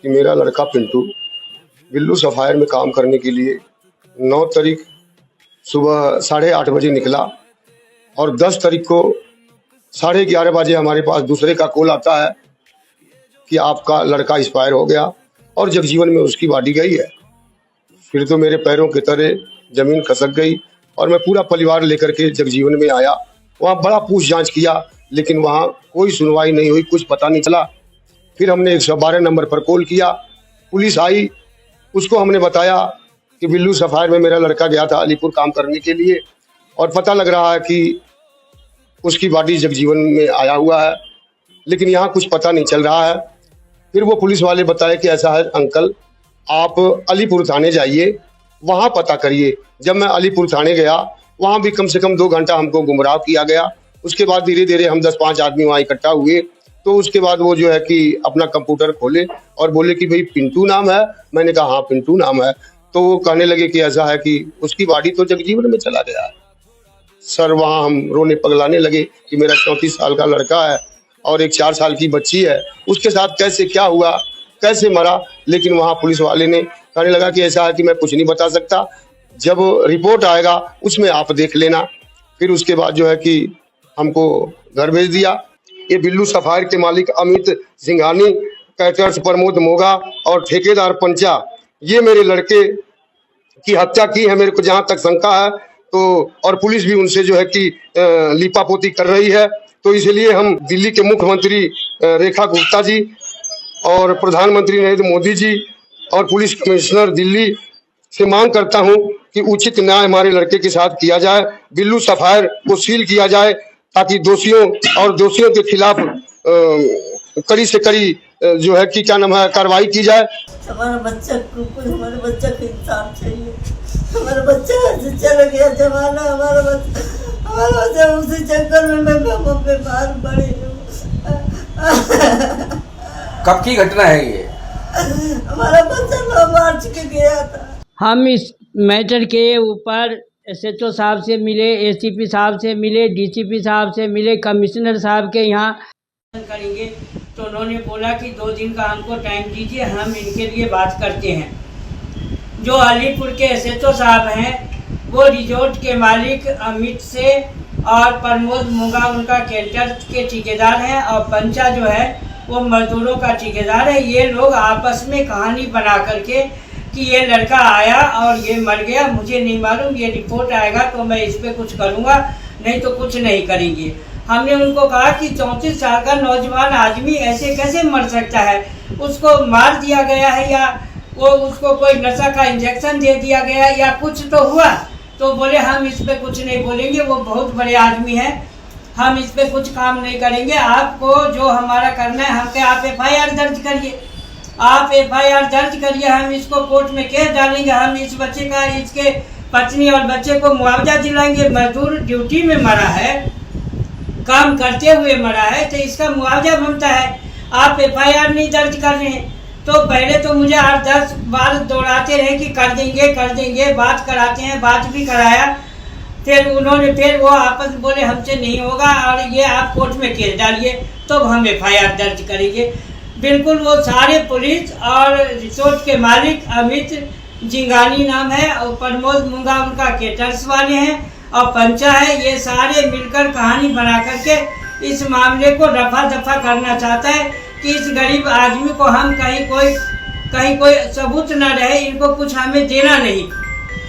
कि मेरा लड़का पिंटू बिल्लू सफायर में काम करने के लिए 9 तारीख सुबह 8:30 बजे निकला और 10 तारीख को 11:30 बजे हमारे पास दूसरे का कॉल आता है कि आपका लड़का एक्सपायर हो गया और जगजीवन में उसकी बॉडी गई है। फिर तो मेरे पैरों के तले जमीन खसक गई और मैं पूरा परिवार लेकर के जगजीवन में आया। वहाँ बड़ा पूछ जांच किया लेकिन वहाँ कोई सुनवाई नहीं हुई, कुछ पता नहीं चला। फिर हमने 112 नंबर पर कॉल किया, पुलिस आई, उसको हमने बताया कि बिल्लू सफायर में मेरा लड़का गया था अलीपुर काम करने के लिए और पता लग रहा है कि उसकी बॉडी जगजीवन में आया हुआ है, लेकिन यहाँ कुछ पता नहीं चल रहा है। फिर वो पुलिस वाले बताए कि ऐसा है अंकल, आप अलीपुर थाने जाइए, वहाँ पता करिए। जब मैं अलीपुर थाने गया, वहाँ भी कम से कम 2 घंटा हमको गुमराह किया गया। उसके बाद धीरे धीरे हम 10-5 आदमी वहाँ इकट्ठा हुए, तो उसके बाद वो जो है कि अपना कंप्यूटर खोले और बोले कि भाई पिंटू नाम है। मैंने कहा हाँ पिंटू नाम है। तो वो कहने लगे कि ऐसा है कि उसकी बॉडी तो जगजीवन में चला गया है। सर वहाँ हम रोने पगलाने लगे कि मेरा 34 साल का लड़का है और एक 4 साल की बच्ची है, उसके साथ कैसे क्या हुआ, कैसे मरा। लेकिन वहाँ पुलिस वाले ने कहने लगा कि ऐसा है कि मैं कुछ नहीं बता सकता, जब रिपोर्ट आएगा उसमें आप देख लेना। फिर उसके बाद जो है कि हमको घर भेज दिया। ये बिल्लू सफायर के मालिक अमित सिंघानी, कैटर्स प्रमोद मोगा और ठेकेदार पंचा, ये मेरे लड़के की हत्या की है, मेरे को जहाँ तक शंका है। तो और पुलिस भी उनसे जो है कि लीपापोती कर रही है। तो इसलिए हम दिल्ली के मुख्यमंत्री रेखा गुप्ता जी और प्रधानमंत्री नरेंद्र मोदी जी और पुलिस कमिश्नर दिल्ली से मांग करता हूं कि उचित न्याय हमारे लड़के के साथ किया जाए, बिल्लू सफायर को सील किया जाए ताकि दोषियों के खिलाफ कड़ी से कड़ी जो है कि क्या नाम है कार्रवाई की जाए। हमारा बच्चा को इंसाफ चाहिए। हमारा बच्चा चला गया जमाना, हमारा बच्चा उसी चक्कर में मैं बीमार पड़ी हूँ। कब की घटना है ये? हमारा बच्चा 9 मार्च के गया था। हम इस मैटर के ऊपर SHO साहब से मिले, ACP साहब से मिले, DCP साहब से मिले, कमिश्नर साहब के यहाँ करेंगे। तो उन्होंने बोला कि 2 दिन का हमको टाइम दीजिए, हम इनके लिए बात करते हैं। जो अलीपुर के SHO साहब हैं वो रिजॉर्ट के मालिक अमित से और प्रमोद मुंगा उनका कैंटर के ठेकेदार हैं और पंचा जो है वो मजदूरों का ठेकेदार है। ये लोग आपस में कहानी बना करके कि ये लड़का आया और ये मर गया, मुझे नहीं मालूम, ये रिपोर्ट आएगा तो मैं इस पर कुछ करूँगा, नहीं तो कुछ नहीं करेंगे। हमने उनको कहा कि 34 साल का नौजवान आदमी ऐसे कैसे मर सकता है, उसको मार दिया गया है या वो उसको कोई नशा का इंजेक्शन दे दिया गया या कुछ तो हुआ। तो बोले हम इस पर कुछ नहीं बोलेंगे, वो बहुत बड़े आदमी हैं, हम इस पर कुछ काम नहीं करेंगे। आपको जो हमारा करना है हमसे आप FIR दर्ज करिए, आप FIR दर्ज करिए, हम इसको कोर्ट में केस डालेंगे। हम इस बच्चे का, इसके पत्नी और बच्चे को मुआवजा दिलाएंगे। मजदूर ड्यूटी में मरा है, काम करते हुए मरा है, तो इसका मुआवजा बनता है। आप FIR नहीं दर्ज कर रहे हैं। तो पहले तो मुझे 8-10 बार दौड़ाते रहे कि कर देंगे, बात कराते हैं, बात भी कराया। फिर वो आपस बोले हमसे नहीं होगा और ये आप कोर्ट में केस डालिए तो हम FIR दर्ज करेंगे। बिल्कुल वो सारे पुलिस और रिसोर्ट के मालिक अमित जिंगानी नाम है और प्रमोद मुंगा उनका केटर्स वाले हैं और पंचा है, ये सारे मिलकर कहानी बना करके इस मामले को रफा दफा करना चाहता है कि इस गरीब आदमी को हम कहीं कोई सबूत न रहे, इनको कुछ हमें देना नहीं।